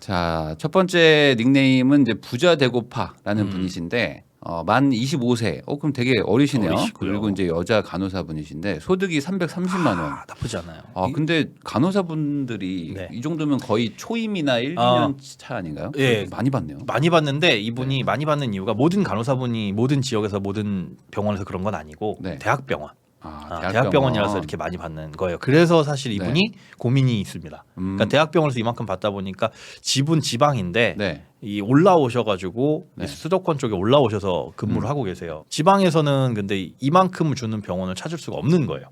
자, 첫 번째 닉네임은 이제 부자 되고파라는 분이신데 만 25세. 그럼 되게 어리시네요. 어리시고요. 그리고 이제 여자 간호사분이신데 소득이 330만 원. 나쁘지 않아요. 근데 간호사분들이 네. 이 정도면 거의 초임이나 1, 2년 차 아닌가요? 예. 많이 받네요. 많이 받는데 이분이 많이 받는 이유가 모든 간호사분이 모든 지역에서 모든 병원에서 그런 건 아니고 네. 대학병원. 대학병원. 대학병원이라서 이렇게 많이 받는 거예요. 그래서 사실 이분이 고민이 있습니다. 그러니까 대학병원에서 이만큼 받다 보니까 집은 지방인데 네. 이 올라오셔가지고 네. 이 수도권 쪽에 올라오셔서 근무를 하고 계세요. 지방에서는 근데 이만큼을 주는 병원을 찾을 수가 없는 거예요.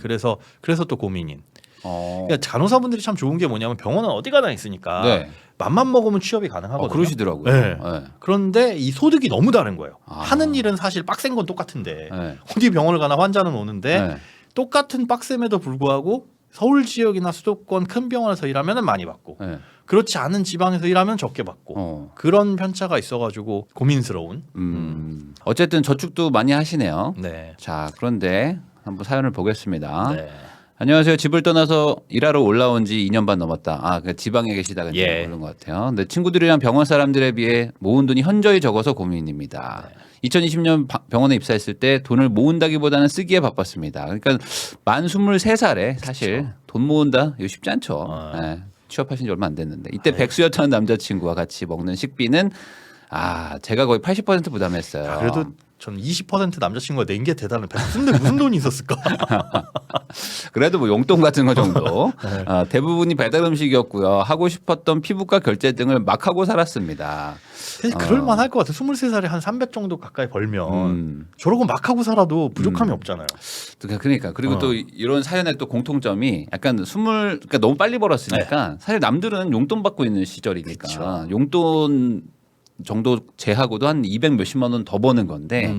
그래서 또 고민인. 그러니까 간호사분들이 참 좋은 게 뭐냐면 병원은 어디 가나 있으니까 네. 맘만 먹으면 취업이 가능하거든요. 그러시더라고요. 네. 네. 그런데 이 소득이 너무 다른 거예요. 하는 일은 사실 빡센 건 똑같은데 네. 어디 병원을 가나 환자는 오는데 네. 똑같은 빡셈에도 불구하고 서울 지역이나 수도권 큰 병원에서 일하면 많이 받고 네. 그렇지 않은 지방에서 일하면 적게 받고 그런 편차가 있어가지고 고민스러운. 어쨌든 저축도 많이 하시네요. 네. 자, 그런데 한번 사연을 보겠습니다. 네. 안녕하세요. 집을 떠나서 일하러 올라온 지 2년 반 넘었다. 그러니까 지방에 계시다가 예. 그런 것 같아요. 근데 친구들이랑 병원 사람들에 비해 모은 돈이 현저히 적어서 고민입니다. 2020년 병원에 입사했을 때 돈을 모은다기보다는 쓰기에 바빴습니다. 그러니까 만 23살에 사실 돈 모은다 이거 쉽지 않죠. 네. 취업하신 지 얼마 안 됐는데 이때 백수였던 남자친구와 같이 먹는 식비는 제가 거의 80% 부담했어요. 그래도 저는 20% 남자친구가 낸 게 대단해. 근데 무슨 돈이 있었을까? 그래도 뭐 용돈 같은 거 정도. 대부분이 배달 음식이었고요. 하고 싶었던 피부과 결제 등을 막 하고 살았습니다. 사실 그럴만 할 것 같아. 23살에 한 300 정도 가까이 벌면 저러고 막 하고 살아도 부족함이 없잖아요. 그러니까 그리고 또 이런 사연의 또 공통점이 약간 그러니까 너무 빨리 벌었으니까 사실 남들은 용돈 받고 있는 시절이니까 그쵸. 용돈 정도 제하고도 한 200 몇십만 원 더 버는 건데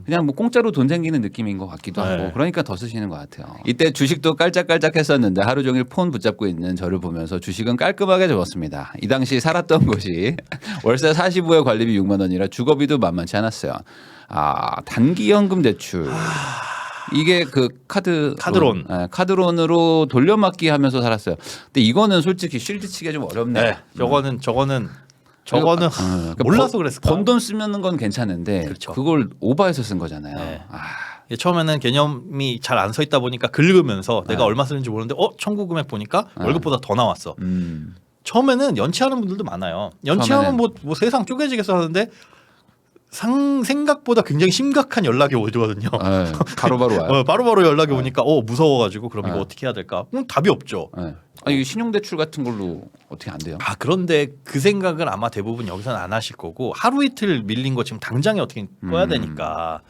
그냥 뭐 공짜로 돈 생기는 느낌인 것 같기도 하고 그러니까 더 쓰시는 것 같아요. 이때 주식도 깔짝깔짝 했었는데 하루 종일 폰 붙잡고 있는 저를 보면서 주식은 깔끔하게 적었습니다. 이 당시 살았던 곳이 월세 45에 관리비 6만 원이라 주거비도 만만치 않았어요. 단기연금 대출. 이게 그 카드론. 카드론으로 돌려막기 하면서 살았어요. 근데 이거는 솔직히 쉴드 치기가 좀 어렵네. 네. 저거는 몰라서 그랬을까? 번 돈 쓰면 건 괜찮은데 그렇죠. 그걸 오버해서 쓴 거잖아요. 네. 처음에는 개념이 잘 안 서 있다 보니까 긁으면서 내가 얼마 쓰는지 모르는데 청구 금액 보니까 월급보다 더 나왔어. 처음에는 연체하는 분들도 많아요. 연체하면 뭐 세상 쪼개지겠어 하는데 생각보다 굉장히 심각한 연락이 오거든요. 바로바로 와요. 바로바로 연락이 오니까 무서워가지고 그럼 이거 어떻게 해야 될까? 답이 없죠. 이게 신용대출 같은 걸로 어떻게 안 돼요? 그런데 그 생각을 아마 대부분 여기서는 안 하실 거고 하루 이틀 밀린 거 지금 당장에 어떻게 꺼야 되니까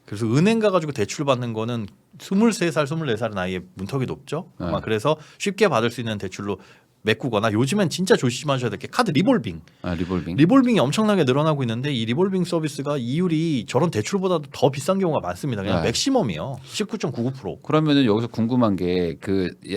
그래서 은행 가가지고 대출 받는 거는 23살, 24살 나이에 문턱이 높죠. 아마 그래서 쉽게 받을 수 있는 대출로 메꾸거나 요즘엔 진짜 조심하셔야 될 게 카드 리볼빙. 리볼빙이 엄청나게 늘어나고 있는데 이 리볼빙 서비스가 이율이 저런 대출보다도 더 비싼 경우가 많습니다. 그냥 맥시멈이요. 19.99%. 그러면은 여기서 궁금한 게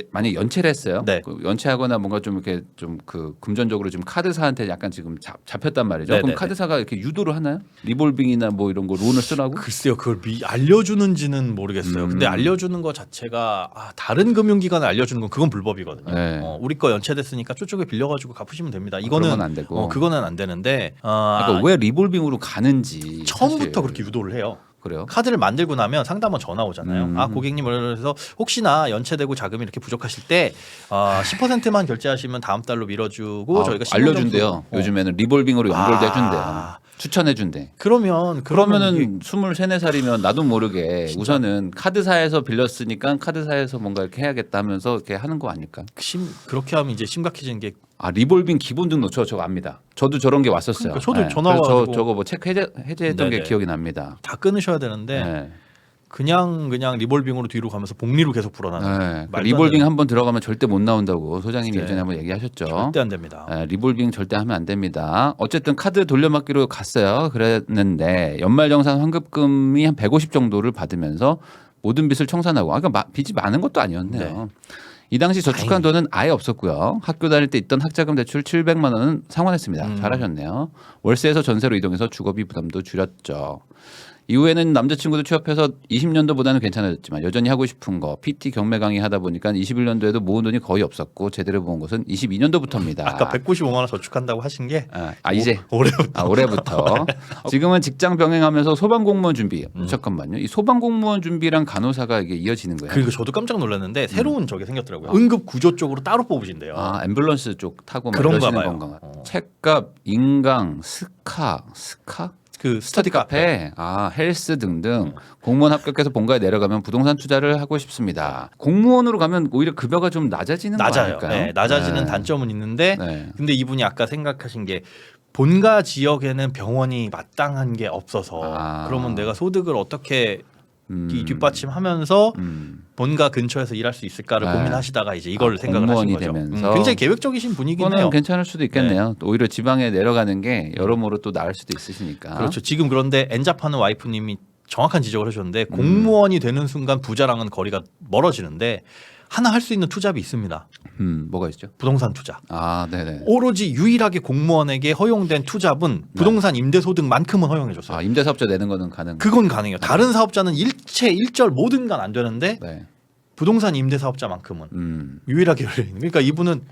만약 연체를 했어요. 네. 연체하거나 뭔가 좀 이렇게 좀 그 금전적으로 좀 카드사한테 약간 지금 잡혔단 말이죠. 그럼 카드사가 이렇게 유도를 하나요? 리볼빙이나 뭐 이런 거 론을 쓰라고? 글쎄요, 그걸 알려주는지는 모르겠어요. 근데 알려주는 거 자체가 다른 금융기관에 알려주는 건 그건 불법이거든요. 우리 거 연체됐으니까 저쪽에 빌려가지고 갚으시면 됩니다. 이거는 안 되고. 그거는 안 되는데. 그러니까 왜 리볼빙으로 가는지 처음부터 사실. 그렇게 유도를 해요. 그래요? 카드를 만들고 나면 상담원 전화 오잖아요. 고객님 그래서 혹시나 연체되고 자금이 이렇게 부족하실 때 10%만 결제하시면 다음 달로 밀어주고 저희가 알려준대요. 요즘에는 리볼빙으로 연결돼 준대요. 추천해 준대. 그러면은 23, 4살이면 나도 모르게 진짜? 우선은 카드사에서 빌렸으니까 카드사에서 뭔가 이렇게 해야겠다 하면서 이렇게 하는 거 아닐까? 그렇게 하면 이제 심각해지는 게 리볼빙 기본 등록 저거 압니다. 저도 저런 게 왔었어요. 그러니까 저도 전화 와가지고 저거 뭐 체크 해제했던 게 기억이 납니다. 다 끊으셔야 되는데 그냥 리볼빙으로 뒤로 가면서 복리로 계속 불어나는. 리볼빙 한번 들어가면 절대 못 나온다고 소장님이 예전에 한번 얘기하셨죠. 절대 안 됩니다. 리볼빙 절대 하면 안 됩니다. 어쨌든 카드 돌려막기로 갔어요. 그랬는데 연말정산 환급금이 한 150 정도를 받으면서 모든 빚을 청산하고 그러니까 빚이 많은 것도 아니었네요. 이 당시 저축한 돈은 아예 없었고요. 학교 다닐 때 있던 학자금 대출 700만 원은 상환했습니다. 잘하셨네요. 월세에서 전세로 이동해서 주거비 부담도 줄였죠. 이후에는 남자친구도 취업해서 20년도보다는 괜찮아졌지만 여전히 하고 싶은 거 PT 경매 강의 하다 보니까 21년도에도 모은 돈이 거의 없었고 제대로 모은 것은 22년도부터입니다. 아까 195만 원 저축한다고 하신 게 이제 올해부터. 올해부터. 지금은 직장 병행하면서 소방공무원 준비. 잠깐만요. 이 소방공무원 준비랑 간호사가 이게 이어지는 거예요. 그리고 저도 깜짝 놀랐는데 새로운 저게 생겼더라고요. 응급 구조 쪽으로 따로 뽑으신대요. 앰뷸런스 쪽 타고 그런가 이러시는 봐요. 건가. 책값, 인강, 스카 그 스터디 카페, 헬스 등등 공무원 합격해서 본가에 내려가면 부동산 투자를 하고 싶습니다. 공무원으로 가면 오히려 급여가 좀 낮아지는 거 낮아요. 아닐까요? 네, 낮아지는 네. 단점은 있는데 네. 근데 이분이 아까 생각하신 게 본가 지역에는 병원이 마땅한 게 없어서 그러면 내가 소득을 어떻게 이 뒷받침하면서 본가 근처에서 일할 수 있을까를 네. 고민하시다가 이제 이걸 생각을 하신 공무원이 거죠. 되면서 굉장히 계획적이신 분이긴 해요. 괜찮을 수도 있겠네요. 또 오히려 지방에 내려가는 게 여러모로 또 나을 수도 있으시니까. 그렇죠. 지금 그런데 엔잡하는 와이프님이 정확한 지적을 해주셨는데 공무원이 되는 순간 부자랑은 거리가 멀어지는데 하나 할 수 있는 투잡이 있습니다. 뭐가 있죠? 부동산 투자. 네네. 오로지 유일하게 공무원에게 허용된 투잡은 부동산 임대소득만큼은 허용해줬어요. 임대사업자 내는 거는 가능. 그건 가능해요. 다른 사업자는 일체 일절 모든 건 안 되는데 네. 부동산 임대사업자만큼은 유일하게 열려있는. 그러니까 이분은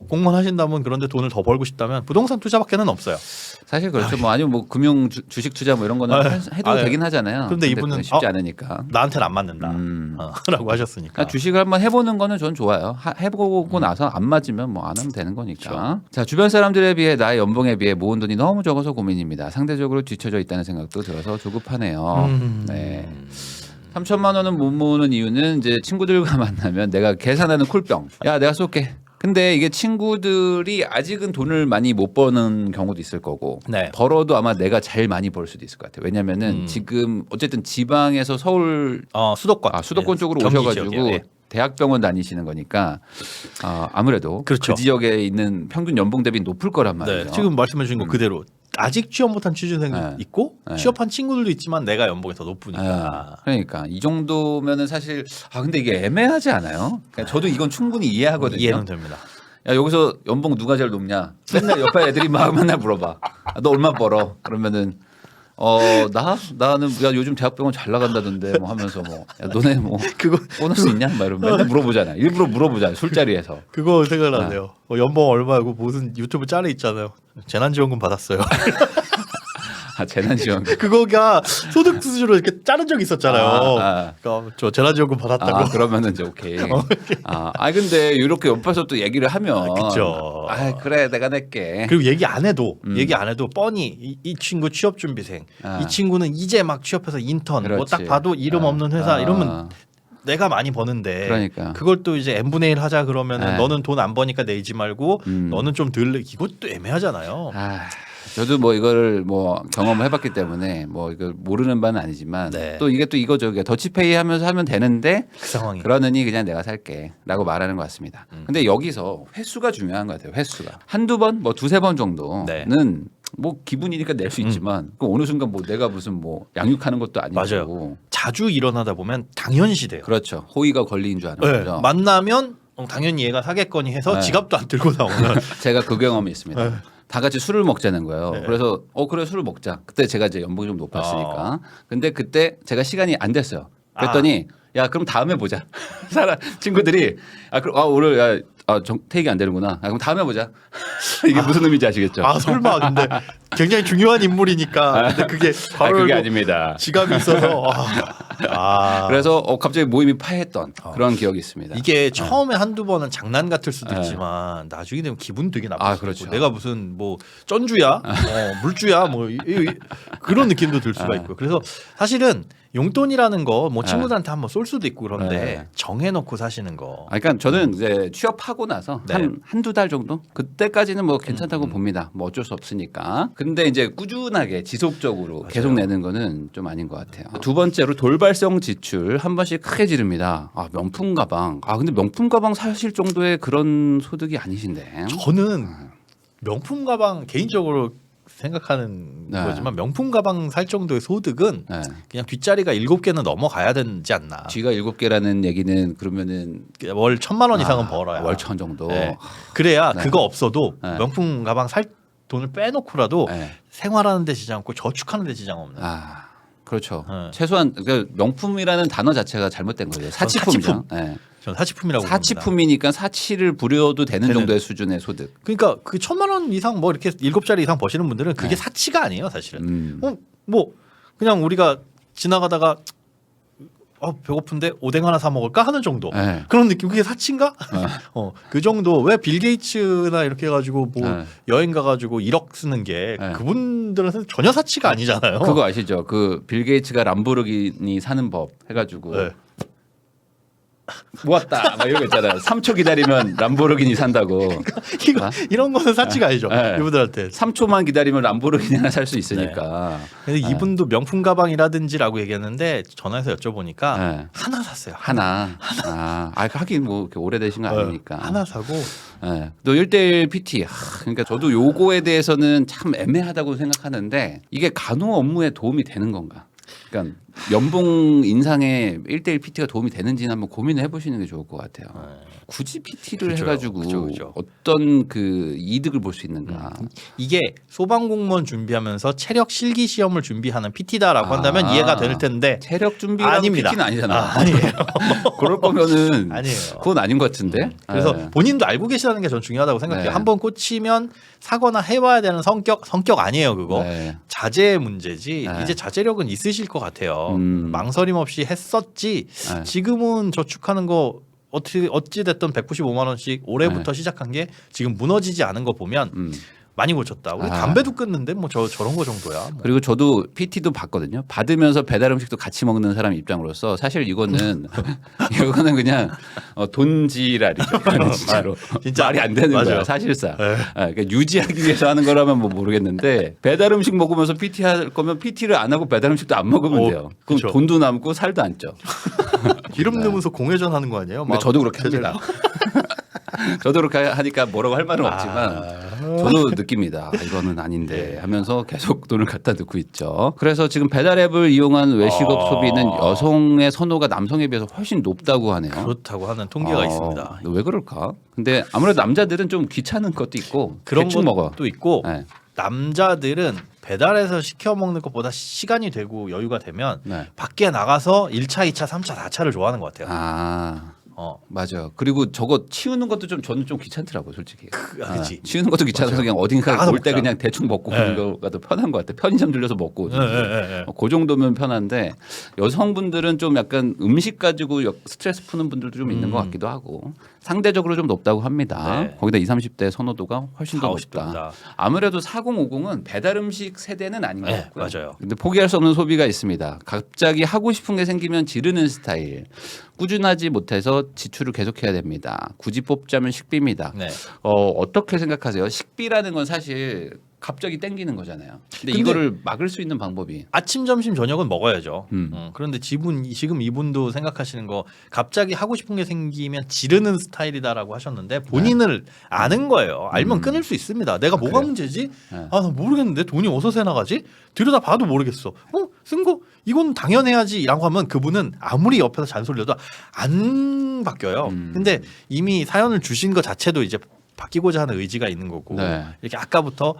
공무원 하신다면 그런데 돈을 더 벌고 싶다면 부동산 투자밖에는 없어요. 사실 그렇죠. 뭐 아니면 뭐 금융 주식 투자 뭐 이런 거는 해도 되긴 하잖아요. 근데 이분은 쉽지 않으니까. 나한테는 안 맞는다. 라고 하셨으니까. 그러니까 주식을 한번 해보는 거는 전 좋아요. 해보고 나서 안 맞으면 뭐 안 하면 되는 거니까. 그렇죠. 자, 주변 사람들에 비해 나의 연봉에 비해 모은 돈이 너무 적어서 고민입니다. 상대적으로 뒤처져 있다는 생각도 들어서 조급하네요. 네. 3천만 원은 못 모으는 이유는 이제 친구들과 만나면 내가 계산하는 쿨병. 야, 내가 쏠게. 근데 이게 친구들이 아직은 돈을 많이 못 버는 경우도 있을 거고 네. 벌어도 아마 내가 제일 많이 벌 수도 있을 것 같아요. 왜냐면은 지금 어쨌든 지방에서 서울 수도권 수도권 쪽으로 경기 오셔가지고 지역이에요. 예. 대학병원 다니시는 거니까 아무래도 그렇죠. 그 지역에 있는 평균 연봉 대비 높을 거란 말이죠. 네. 지금 말씀해 주신 거 그대로 아직 취업 못한 취준생도 네. 있고 네. 취업한 친구들도 있지만 내가 연봉이 더 높으니까. 그러니까 이 정도면은 사실 근데 이게 애매하지 않아요? 그러니까 저도 이건 충분히 이해하거든요. 이해는 됩니다. 야, 여기서 연봉 누가 제일 높냐? 맨날 옆에 애들이 막 맨날 물어봐. 너 얼마 벌어? 그러면은 나는 야 요즘 대학병원 잘 나간다던데 뭐 하면서 뭐 야, 너네 뭐 그거 보너스 있냐? 막 이러면 맨날 물어보잖아. 일부러 물어보잖아. 술자리에서. 그거 생각나네요. 연봉 얼마고 무슨 유튜브 짤에 있잖아요. 재난지원금 받았어요. 재난지원금. 그거가 소득 수준으로 이렇게 자른 적이 있었잖아요. 그러니까 저 재난지원금 받았다고. 그러면은 이제 오케이. 근데 이렇게 옆에서 또 얘기를 하면 그쵸. 그래 내가 낼게. 그리고 얘기 안 해도 뻔히 이 친구 취업 준비생, 이 친구는 이제 막 취업해서 인턴, 뭐 딱 봐도 이름 없는 회사 이러면 내가 많이 버는데 그러니까. 그걸 또 이제 n분의 1 하자 그러면은 네. 너는 돈 안 버니까 내지 말고 너는 좀 덜 내. 이것도 애매하잖아요. 저도 뭐 이거를 뭐 경험을 해봤기 때문에 뭐 이걸 모르는 바는 아니지만 네. 또 이게 또 이거죠. 더치페이 하면서 하면 되는 그 상황이. 그러느니 그냥 내가 살게라고 말하는 것 같습니다. 근데 여기서 횟수가 중요한 것 같아요. 횟수가 한두 번, 뭐 두세 번 정도는 네. 뭐 기분이니까 낼 수 있지만 그 어느 순간 뭐 내가 무슨 뭐 양육하는 것도 아니고 맞아요. 자주 일어나다 보면 당연시돼요. 그렇죠. 호의가 권리인 줄 아는 네. 거죠. 만나면 당연히 얘가 사겠거니 해서 네. 지갑도 안 들고 나오는. 제가 그 경험이 있습니다. 네. 다 같이 술을 먹자는 거예요. 네. 그래서 그래 술을 먹자. 그때 제가 이제 연봉이 좀 높았으니까. 근데 그때 제가 시간이 안 됐어요. 그랬더니 야 그럼 다음에 보자. 친구들이 오늘 테이크 안 되는구나. 그럼 다음에 보자. 이게 무슨 의미인지 아시겠죠? 설마 근데 굉장히 중요한 인물이니까. 근데 그게 바로 그게 아닙니다. 지갑이 있어서. 그래서 갑자기 모임이 파했던 그런 기억이 있습니다. 이게 처음에 한두 번은 장난 같을 수도 있지만 나중에 되면 기분 되게 나쁠 수도 그렇죠. 있고 내가 무슨 뭐 쩐주야, 물주야 뭐 그런 느낌도 들 수가 있고. 그래서 사실은 용돈이라는 거 뭐 친구들한테 한번 쏠 수도 있고 그런데 정해놓고 사시는 거. 그러니까 저는 이제 취업하고 나서 한두 달 정도 그때까지는 뭐 괜찮다고 봅니다. 뭐 어쩔 수 없으니까. 근데 이제 꾸준하게 지속적으로 계속 내는 거는 좀 아닌 것 같아요. 두 번째로 돌발성 지출 한 번씩 크게 지릅니다. 명품 가방. 근데 명품 가방 사실 정도의 그런 소득이 아니신데. 저는 명품 가방 개인적으로 생각하는 거지만 명품 가방 살 정도의 소득은 그냥 뒷자리가 7개는 넘어가야 되지 않나. 쥐가 7개라는 얘기는 그러면은 월 1,000만 원 이상은 벌어야. 월 1,000 정도. 그래야 그거 없어도 명품 가방 살 돈을 빼놓고라도 생활하는 데 지장 없고 저축하는 데 지장 없는. 그렇죠. 네. 최소한 그 명품이라는 단어 자체가 잘못된 거예요. 사치품이죠. 네. 전 사치품이라고 봅니다. 사치품이니까 사치를 부려도 되는 정도의 수준의 소득. 그러니까 그 1,000만 원 이상 뭐 이렇게 7자리 이상 버시는 분들은 그게 네. 사치가 아니에요, 사실은. 뭐 그냥 우리가 지나가다가 배고픈데 오뎅 하나 사 먹을까 하는 정도. 네. 그런 느낌. 그게 사치인가? 그 정도. 왜 빌 게이츠나 이렇게 해가지고 뭐 네. 여행 가가지고 1억 쓰는 게 네. 그분들한테 전혀 사치가 아니잖아요. 그거 아시죠? 그 빌 게이츠가 람보르기니 사는 법 해가지고 네. 모았다 막 이런 거 있잖아요. 3초 기다리면 람보르기니 산다고. 이런 거는 사치가 아니죠. 네. 이분들한테. 3초만 기다리면 람보르기니 하나 살 수 있으니까. 그래서 이분도 명품 가방이라든지라고 얘기했는데 전화해서 여쭤보니까 네. 하나 샀어요. 하나. 하긴 뭐 이렇게 오래되신 거 아니니까. 하나 사고. 네. 또 1대1 PT. 그러니까 저도 요거에 대해서는 참 애매하다고 생각하는데 이게 간호 업무에 도움이 되는 건가? 그러니까 연봉 인상에 1대1 PT가 도움이 되는지는 한번 고민을 해보시는 게 좋을 것 같아요. 굳이 PT를 그렇죠. 해가지고 그렇죠. 어떤 그 이득을 볼 수 있는가? 이게 소방공무원 준비하면서 체력 실기 시험을 준비하는 PT다라고 한다면 이해가 될 텐데 체력 준비라는 아닙니다. PT는 아니잖아. 아니에요. 그럴 거면은 아니에요. 그건 아닌 것 같은데. 그래서 네. 본인도 알고 계시다는 게 전 중요하다고 생각해요. 네. 한번 꽂히면 사거나 해와야 되는 성격 아니에요, 그거. 네. 자제의 문제지. 네. 이제 자제력은 있으실 것 같아요. 음. 망설임 없이 했었지. 네. 지금은 저축하는 거 어찌 됐든 195만 원씩 올해부터 시작한 게 지금 무너지지 않은 거 보면 많이 고쳤다. 우리 담배도 끊는데 뭐 저런 거 정도야. 뭐. 그리고 저도 PT도 받거든요. 받으면서 배달 음식도 같이 먹는 사람 입장으로서 사실 이거는 그냥 돈지랄이죠. 진짜로 진짜 말이 안 되는 맞아요. 거야 사실상. 그러니까 유지하기 위해서 하는 거라면 뭐 모르겠는데 배달 음식 먹으면서 PT 할 거면 PT를 안 하고 배달 음식도 안 먹으면 돼요. 그럼 그쵸. 돈도 남고 살도 안 쪄. 기름 넣으면서 공회전 하는 거 아니에요? 근데 저도 그렇게 합니다. 저도 그렇게 하니까 뭐라고 할 말은 없지만 저도 느낍니다. 이거는 아닌데 하면서 계속 돈을 갖다 넣고 있죠. 그래서 지금 배달 앱을 이용한 외식업 소비는 여성의 선호가 남성에 비해서 훨씬 높다고 하네요. 그렇다고 하는 통계가 있습니다. 왜 그럴까? 근데 아무래도 남자들은 좀 귀찮은 것도 있고 그런 대충 것도 먹어. 있고 네. 남자들은 배달해서 시켜 먹는 것보다 시간이 되고 여유가 되면 네. 밖에 나가서 1차, 2차, 3차, 4차를 좋아하는 것 같아요. 맞아요. 그리고 저거 치우는 것도 저는 좀 귀찮더라고요, 솔직히. 그치. 치우는 것도 귀찮아서 그냥 어딘가 나가서 올 때 먹자. 그냥 대충 먹고 네. 그런 거가 더 편한 것 같아요. 편의점 들려서 먹고. 네. 그 정도면 편한데 여성분들은 좀 약간 음식 가지고 스트레스 푸는 분들도 좀 있는 것 같기도 하고 상대적으로 좀 높다고 합니다. 네. 거기다 20, 30대 선호도가 훨씬 더 40, 50대입니다. 높다. 아무래도 4050은 배달 음식 세대는 아닌 것 네, 같고요. 맞아요. 근데 포기할 수 없는 소비가 있습니다. 갑자기 하고 싶은 게 생기면 지르는 스타일. 꾸준하지 못해서 지출을 계속해야 됩니다. 굳이 뽑자면 식비입니다. 네. 어떻게 생각하세요? 식비라는 건 사실 갑자기 땡기는 거잖아요. 근데 이거를 막을 수 있는 방법이 아침, 점심, 저녁은 먹어야죠. 음. 그런데 지금 이분도 생각하시는 거 갑자기 하고 싶은 게 생기면 지르는 스타일이다라고 하셨는데 본인을 아는 거예요. 알면 끊을 수 있습니다. 내가 뭐가 그래요? 문제지? 네. 나 모르겠는데 돈이 어디서 새 나가지? 들여다 봐도 모르겠어. 쓴 거 이건 당연해야지라고 하면 그분은 아무리 옆에서 잔소리해도 안 바뀌어요. 근데 이미 사연을 주신 것 자체도 이제 바뀌고자 하는 의지가 있는 거고 네. 이렇게 아까부터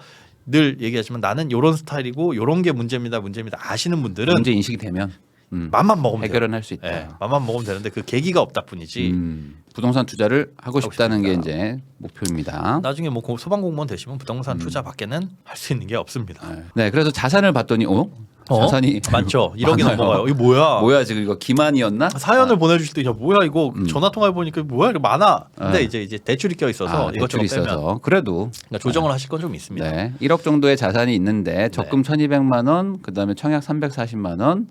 늘 얘기하지만 나는 이런 스타일이고 이런 게 문제입니다 아시는 분들은 문제 인식이 되면 맘만 먹으면 해결은 돼요. 할 수 있다. 네, 맘만 먹으면 되는데 그 계기가 없다 뿐이지. 부동산 투자를 하고 싶다는 게 싶다. 이제 목표입니다. 나중에 뭐 소방공무원 되시면 부동산 투자 밖에는 할 수 있는 게 없습니다. 네, 그래서 자산을 봤더니 자산이 많죠. 1억이 많아요. 넘어가요. 이거 뭐야? 뭐야 지금 이거 기만이었나? 사연을 보내주실 때 야 뭐야 이거 전화 통화해 보니까 뭐야 이거 많아. 근데 이제 대출이 껴 있어서 이것저것 대출이 빼면 있어서 그래도 그러니까 조정을 하실 건 좀 있습니다. 네, 1억 정도의 자산이 있는데 적금 1,200만 원, 그다음에 청약 340만 원,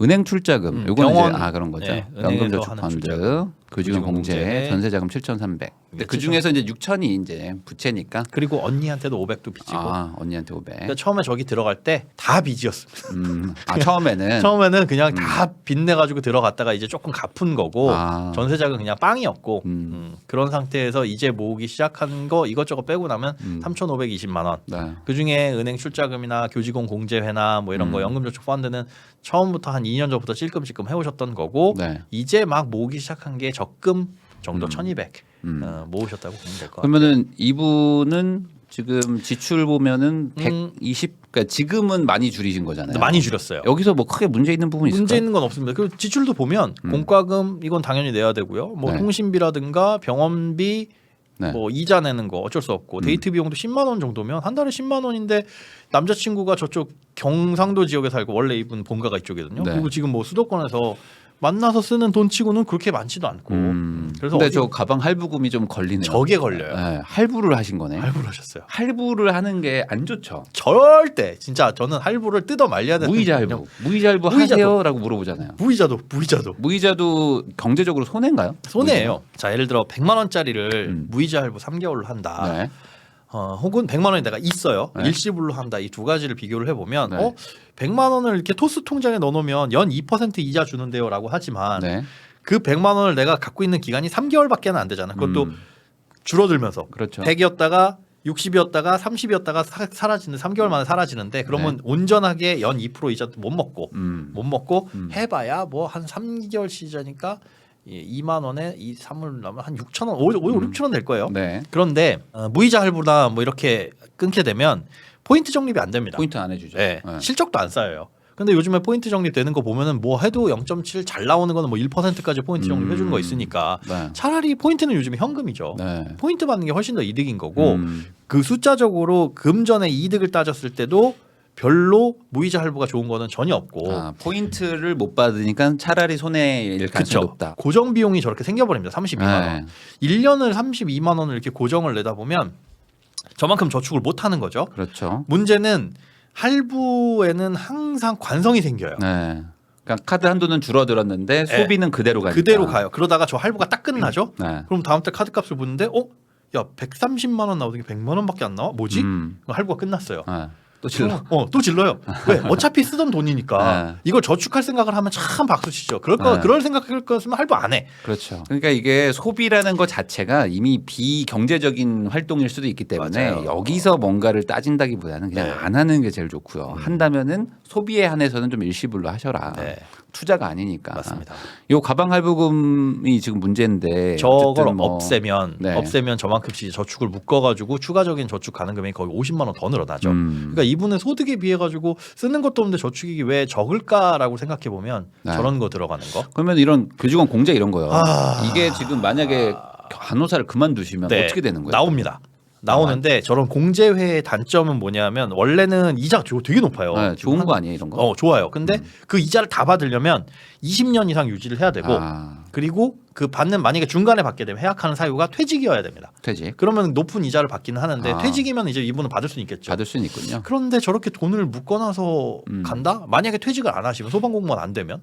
은행 출자금. 요거는 병원, 이제 그런 거죠. 네, 연금 은행에서 저축 하는 펀드, 출자금. 교직원 공제, 공제. 전세자금 7,300. 근데 그 중에서 이제 6,000이 이제 부채니까. 그리고 언니한테도 500도 빚지고. 언니한테 500. 그러니까 처음에 저기 들어갈 때 다 빚이었습니다. 처음에는 처음에는 그냥 다 빚내 가지고 들어갔다가 이제 조금 갚은 거고 전세자금 그냥 빵이었고 그런 상태에서 이제 모으기 시작한 거 이것저것 빼고 나면 3,520만 원. 네. 그 중에 은행 출자금이나 교직원 공제회나 뭐 이런 거 연금저축 펀드는 처음부터 한 2년 전부터 찔끔찔끔 해오셨던 거고 네. 이제 막 모으기 시작한 게 적금 정도 1,200 모으셨다고 보면 될 것 같아요. 그러면은 이분은 지금 지출 보면은 120. 그러니까 지금은 많이 줄이신 거잖아요. 많이 줄였어요. 여기서 뭐 크게 문제 있는 부분이 있을까요? 문제 있는 건 없습니다. 그리고 지출도 보면 공과금 이건 당연히 내야 되고요. 뭐 네. 통신비라든가 병원비 네. 뭐 이자 내는 거 어쩔 수 없고 데이트 비용도 10만 원 정도면 한 달에 10만 원인데 남자친구가 저쪽 경상도 지역에 살고 원래 이분 본가가 이쪽이거든요. 네. 그리고 지금 뭐 수도권에서 만나서 쓰는 돈 치고는 그렇게 많지도 않고 그래서 근데 저 가방 할부금이 좀 걸리네요. 저게 걸려요. 네, 할부를 하신 거네. 할부를 하셨어요. 할부를 하는 게 안 좋죠. 절대 진짜 저는 할부를 뜯어 말려야 되는 무이자 거거든요. 할부. 무이자 할부 무이자도. 하세요라고 물어보잖아요. 무이자도 무이자도 경제적으로 손해인가요? 손해예요. 자 예를 들어 100만 원짜리를 무이자 할부 3개월로 한다. 네. 혹은 100만 원이 내가 있어요. 네. 일시불로 한다. 이 두 가지를 비교를 해보면 네. 100만 원을 이렇게 토스 통장에 넣어놓으면 연 2% 이자 주는데요라고 하지만 네. 그 100만 원을 내가 갖고 있는 기간이 3개월밖에 안 되잖아. 그것도 줄어들면서 그렇죠. 100이었다가 60이었다가 30이었다가 사라지는 3개월 만에 사라지는데 그러면 온전하게 연 2% 이자도 못 먹고 해봐야 뭐 한 3개월 시자니까 2만 원에 이 3을 넣으면 한 6천 원, 5, 6천 원 될 거예요. 네. 그런데 무이자 할부나 뭐 이렇게 끊게 되면 포인트 적립이 안 됩니다. 포인트 안 해주죠. 네. 네. 실적도 안 쌓여요. 근데 요즘에 포인트 적립되는 거 보면은 뭐 해도 0.7 잘 나오는 거는 뭐 1%까지 포인트 적립 해주는 거 있으니까 네. 차라리 포인트는 요즘에 현금이죠. 네. 포인트 받는 게 훨씬 더 이득인 거고 그 숫자적으로 금전의 이득을 따졌을 때도 별로 무이자 할부가 좋은 거는 전혀 없고 포인트를 못 받으니까 차라리 손해일 가능성이 그쵸. 높다. 고정 비용이 저렇게 생겨버립니다. 32만 원. 1년을 32만 원을 이렇게 고정을 내다 보면 저만큼 저축을 못 하는 거죠. 그렇죠. 문제는 할부에는 항상 관성이 생겨요. 네. 그러니까 카드 한도는 줄어들었는데 소비는 그대로 가니까. 그대로 가요. 그러다가 저 할부가 딱 끝나죠. 네. 그럼 다음 달 카드 값을 보는데 야 130만 원 나오던 게 100만 원밖에 안 나와? 뭐지? 그럼 할부가 끝났어요. 네. 또 질러. 또 질러요. 왜? 어차피 쓰던 돈이니까 네. 이걸 저축할 생각을 하면 참 박수 치죠. 그럴 생각할 거였으면 할부 안 해. 그렇죠. 그러니까 이게 소비라는 것 자체가 이미 비경제적인 활동일 수도 있기 때문에 맞아요. 여기서 뭔가를 따진다기보다는 그냥 네. 안 하는 게 제일 좋고요. 한다면은 소비에 한해서는 좀 일시불로 하셔라. 네. 투자가 아니니까. 맞습니다. 요 가방 할부금이 지금 문제인데 저걸 어쨌든 뭐 없애면 네. 저만큼씩 저축을 묶어가지고 추가적인 저축 가능 금액이 거의 50만 원 더 늘어나죠. 그러니까 이분의 소득에 비해 가지고 쓰는 것도 없는데 저축이 왜 적을까라고 생각해 보면 네. 저런 거 들어가는 거. 그러면 이런 교직원 공제 이런 거요. 이게 지금 만약에 간호사를 그만두시면 어떻게 되는 거예요? 나옵니다. 나오는데 저런 공제회의 단점은 뭐냐면 원래는 이자가 되게 높아요. 네, 좋은 거 아니에요 이런 거? 좋아요. 근데 그 이자를 다 받으려면 20년 이상 유지를 해야 되고 그리고 그 받는 만약에 중간에 받게 되면 해약하는 사유가 퇴직이어야 됩니다. 퇴직. 그러면 높은 이자를 받기는 하는데 퇴직이면 이제 이분은 받을 수는 있겠죠. 받을 수는 있군요. 그런데 저렇게 돈을 묶어놔서 간다? 만약에 퇴직을 안 하시면 소방공무원 안 되면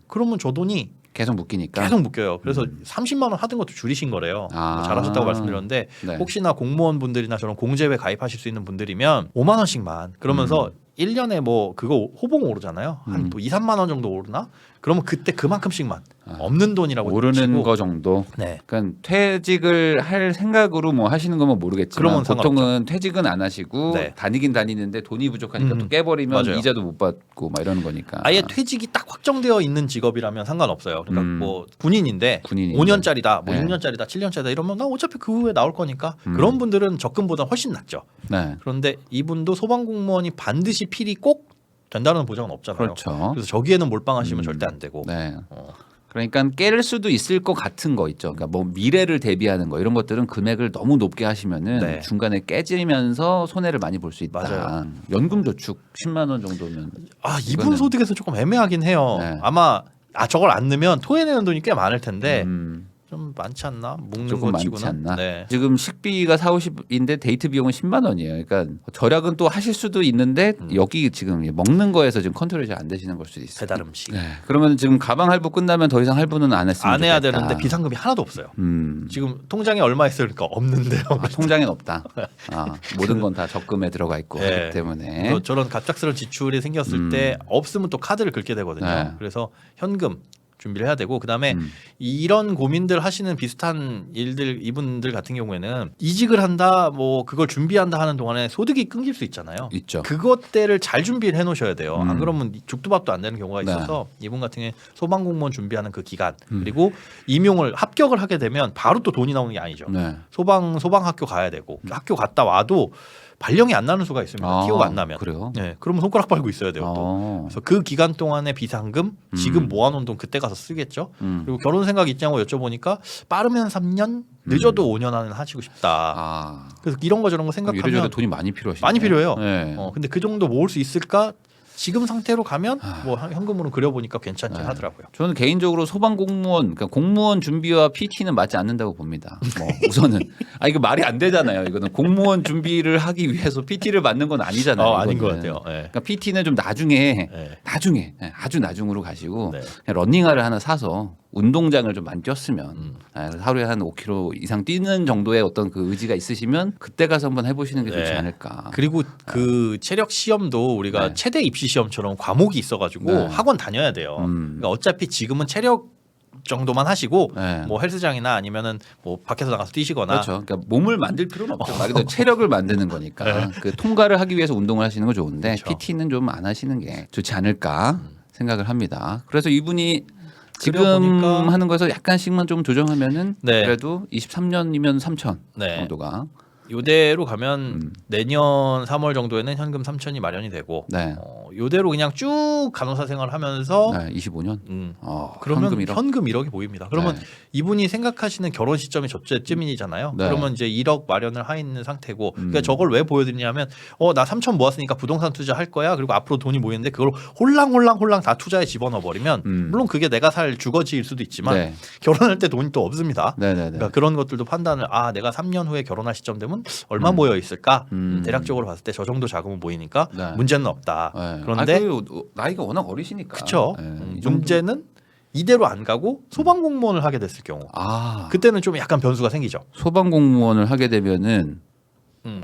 그러면 저 돈이 계속 묶이니까. 계속 묶여요. 그래서 30만 원 하던 것도 줄이신 거래요. 잘하셨다고 말씀드렸는데 네. 혹시나 공무원분들이나 저런 공제회 가입하실 수 있는 분들이면 5만 원씩만 그러면서 1년에 뭐 그거 호봉 오르잖아요. 한 또 2, 3만 원 정도 오르나? 그러면 그때 그만큼씩만 없는 돈이라고 오르는 치고. 거 정도. 네. 그러니까 퇴직을 할 생각으로 뭐 하시는 거면 모르겠지만 그러면 보통은 퇴직은 안 하시고 네. 다니긴 다니는데 돈이 부족하니까 또 깨버리면 맞아요. 이자도 못 받고 막 이러는 거니까. 아예 퇴직이 딱 확정되어 있는 직업이라면 상관없어요. 그러니까 뭐 군인인데 군인인데. 5년짜리다, 뭐 네. 6년짜리다, 7년짜리다 이러면 나 어차피 그 후에 나올 거니까 그런 분들은 적금보다 훨씬 낫죠. 네. 그런데 이분도 소방공무원이 반드시 필히 꼭 된다는 보장은 없잖아요. 그렇죠. 그래서 저기에는 몰빵하시면 절대 안 되고. 네. 그러니까 깰 수도 있을 것 같은 거 있죠. 그러니까 뭐 미래를 대비하는 거 이런 것들은 금액을 너무 높게 하시면은 네. 중간에 깨지면서 손해를 많이 볼 수 있다. 맞아요. 연금저축 10만 원 정도면 이분 이거는- 소득에서 조금 애매하긴 해요. 네. 아마 저걸 안 넣으면 토해내는 돈이 꽤 많을 텐데 음. 좀 많지 않나? 묶는 조금 거 많지 치고는. 않나? 네. 지금 식비가 4, 50인데 데이트 비용은 10만 원이에요. 그러니까 절약은 또 하실 수도 있는데 여기 지금 먹는 거에서 지금 컨트롤이 잘 안 되시는 걸 수도 있어요. 배달 음식. 네. 그러면 지금 가방 할부 끝나면 더 이상 할부는 안 했으면 안 해야 좋겠다. 되는데 비상금이 하나도 없어요. 지금 통장에 얼마 있을까 없는데요. 통장엔 없다. 모든 건 다 적금에 들어가 있고 네. 그렇기 때문에 그래서 저런 갑작스러운 지출이 생겼을 때 없으면 또 카드를 긁게 되거든요. 네. 그래서 현금 준비를 해야 되고 그다음에 이런 고민들 하시는 비슷한 일들 이분들 같은 경우에는 이직을 한다 뭐 그걸 준비한다 하는 동안에 소득이 끊길 수 있잖아요. 있죠. 그것들을 잘 준비를 해놓으셔야 돼요. 안 그러면 죽도 밥도 안 되는 경우가 있어서 이분 같은 경우에 소방공무원 준비하는 그 기간 그리고 임용을 합격을 하게 되면 바로 또 돈이 나오는 게 아니죠. 네. 소방학교 가야 되고 학교 갔다 와도 발령이 안 나는 수가 있습니다. 티오가 안 나면. 그래요? 네, 그러면 손가락 빨고 있어야 돼요. 또. 그래서 그 기간 동안의 비상금 지금 모아놓은 돈 그때 가서 쓰겠죠. 그리고 결혼 생각 있냐고 여쭤보니까 빠르면 3년, 늦어도 5년 안에 하시고 싶다. 그래서 이런 거 저런 거 생각하면 이래저래 돈이 많이 필요하시네. 많이 필요해요. 네. 근데 그 정도 모을 수 있을까? 지금 상태로 가면 뭐 현금으로 그려보니까 괜찮긴 하더라고요. 저는 개인적으로 소방 공무원, 그러니까 공무원 준비와 PT는 맞지 않는다고 봅니다. 뭐 우선은 이거 말이 안 되잖아요. 이거는 공무원 준비를 하기 위해서 PT를 받는 건 아니잖아요. 아닌 것 이거는. 같아요. 네. 그러니까 PT는 좀 나중에 아주 나중으로 가시고 그냥 러닝화를 하나 사서 운동장을 좀 많이 뛰었으면 하루에 한 5km 이상 뛰는 정도의 어떤 그 의지가 있으시면 그때 가서 한번 해보시는 게 좋지 않을까. 그리고 그 체력 시험도 우리가 최대 입시 시험처럼 과목이 있어가지고 학원 다녀야 돼요. 그러니까 어차피 지금은 체력 정도만 하시고 뭐 헬스장이나 아니면은 뭐 밖에서 나가서 뛰시거나 그렇죠. 그러니까 몸을 만들 필요는 없죠. 말 그대로 체력을 만드는 거니까 그 통과를 하기 위해서 운동을 하시는 건 좋은데 그렇죠. PT는 좀 안 하시는 게 좋지 않을까 생각을 합니다. 그래서 이분이 지금 보니까 하는 거에서 약간씩만 좀 조정하면은 네. 그래도 23년이면 3천 네. 정도가 요대로 가면 내년 3월 정도에는 현금 3천이 마련이 되고 요대로 그냥 쭉 간호사 생활하면서 25년 그러면 현금 1억. 현금 1억이 보입니다. 그러면 이분이 생각하시는 결혼 시점이 저때쯤이잖아요. 그러면 이제 1억 마련을 하 있는 상태고 그러니까 저걸 왜 보여드리냐면 나 3천 모았으니까 부동산 투자할 거야. 그리고 앞으로 돈이 모이는데 그걸 홀랑 다 투자에 집어넣어 버리면 물론 그게 내가 살 주거지일 수도 있지만 결혼할 때 돈이 또 없습니다. 그러니까 그런 것들도 판단을 내가 3년 후에 결혼할 시점 되면 얼마 모여 있을까? 대략적으로 봤을 때 저 정도 자금은 보이니까 문제는 없다. 그런데 나이가 워낙 어리시니까. 그렇죠. 문제는 이대로 안 가고 소방 공무원을 하게 됐을 경우. 그때는 좀 약간 변수가 생기죠. 소방 공무원을 하게 되면은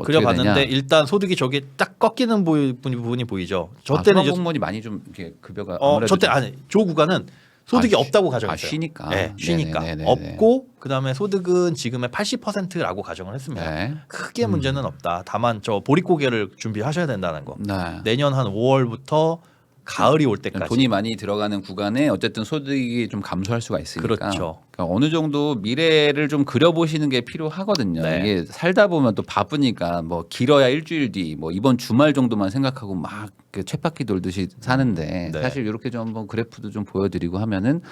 그려봤는데 일단 소득이 저게 딱 꺾이는 부분이 보이죠. 저 때는 소방 공무원이 많이 좀 이렇게 급여가 저때 조 구간은 소득이 없다고 가정했어요. 쉬니까. 쉬니까 없고 그다음에 소득은 지금의 80%라고 가정을 했습니다. 크게 문제는 없다. 다만 저 보릿고개를 준비하셔야 된다는 거. 내년 한 5월부터 가을이 올 때까지 돈이 많이 들어가는 구간에 어쨌든 소득이 좀 감소할 수가 있으니까. 그렇죠. 그러니까 어느 정도 미래를 좀 그려보시는 게 필요하거든요. 이게 살다 보면 또 바쁘니까 뭐 길어야 일주일 뒤, 뭐 이번 주말 정도만 생각하고 막 그 쳇바퀴 돌듯이 사는데 사실 이렇게 좀 한번 그래프도 좀 보여드리고 하면은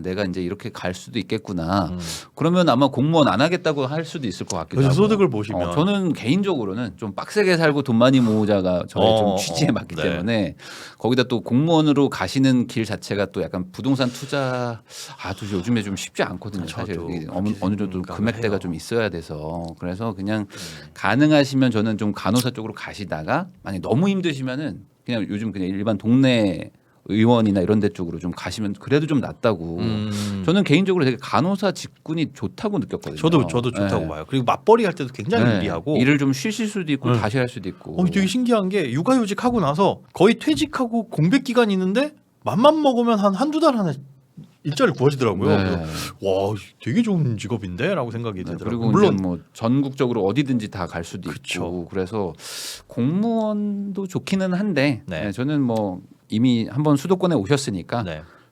내가 이제 이렇게 갈 수도 있겠구나. 그러면 아마 공무원 안 하겠다고 할 수도 있을 것 같기도 하고. 소득을 보시면 저는 개인적으로는 좀 빡세게 살고 돈 많이 모으자가 저의 좀 취지에 맞기 때문에 거기다 또 공무원으로 가시는 길 자체가 또 약간 부동산 투자 또 요즘에 좀 쉽지 않거든요. 사실 어느 정도 금액대가 좀 있어야 돼서 그래서 그냥 가능하시면 저는 좀 간호사 쪽으로 가시다가 만약 너무 힘드시면은 그냥 요즘 그냥 일반 동네 의원이나 이런 데 쪽으로 좀 가시면 그래도 좀 낫다고. 저는 개인적으로 되게 간호사 직군이 좋다고 느꼈거든요. 저도 좋다고 봐요. 그리고 맞벌이 할 때도 굉장히 유리하고 일을 좀 쉬실 수도 있고 다시 할 수도 있고. 되게 신기한 게 육아휴직하고 나서 거의 퇴직하고 공백 기간이 있는데 맘만 먹으면 한두 달 안에 일자리를 구하시더라고요. 와, 되게 좋은 직업인데라고 생각이 들더라고요. 그리고 물론 뭐 전국적으로 어디든지 다 갈 수도 있고 그래서 공무원도 좋기는 한데 저는 뭐 이미 한번 수도권에 오셨으니까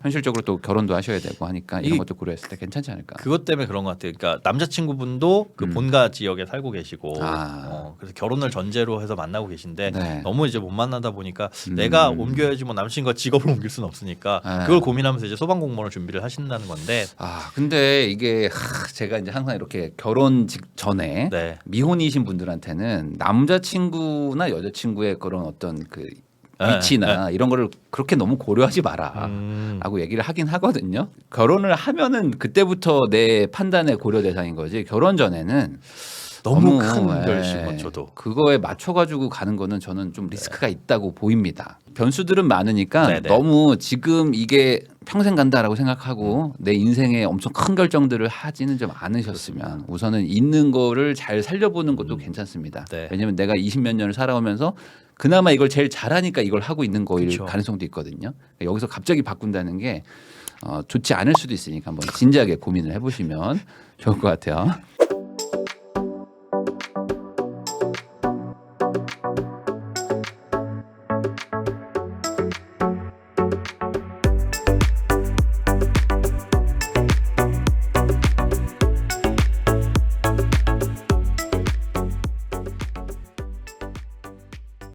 현실적으로 또 결혼도 하셔야 되고 하니까 이런 것도 고려했을 때 괜찮지 않을까. 그것 때문에 그런 것 같아요. 그러니까 남자친구분도 그 본가 지역에 살고 계시고 그래서 결혼을 전제로 해서 만나고 계신데 너무 이제 못 만나다 보니까 내가 옮겨야지 뭐 남친과 직업을 옮길 수는 없으니까 그걸 고민하면서 이제 소방공무원을 준비를 하신다는 건데 근데 이게 제가 이제 항상 이렇게 결혼 직전에 미혼이신 분들한테는 남자친구나 여자친구의 그런 어떤 그 위치나 이런 거를 그렇게 너무 고려하지 마라 라고 얘기를 하긴 하거든요. 결혼을 하면은 그때부터 내 판단의 고려 대상인 거지 결혼 전에는 너무 큰 결심은 저도 그거에 맞춰가지고 가는 거는 저는 좀 리스크가 있다고 보입니다. 변수들은 많으니까 너무 지금 이게 평생 간다라고 생각하고 내 인생에 엄청 큰 결정들을 하지는 좀 않으셨으면 우선은 있는 거를 잘 살려보는 것도 괜찮습니다. 왜냐하면 내가 20몇 년을 살아오면서 그나마 이걸 제일 잘하니까 이걸 하고 있는 거일 가능성도 있거든요. 여기서 갑자기 바꾼다는 게 좋지 않을 수도 있으니까 한번 진지하게 고민을 해보시면 좋을 것 같아요.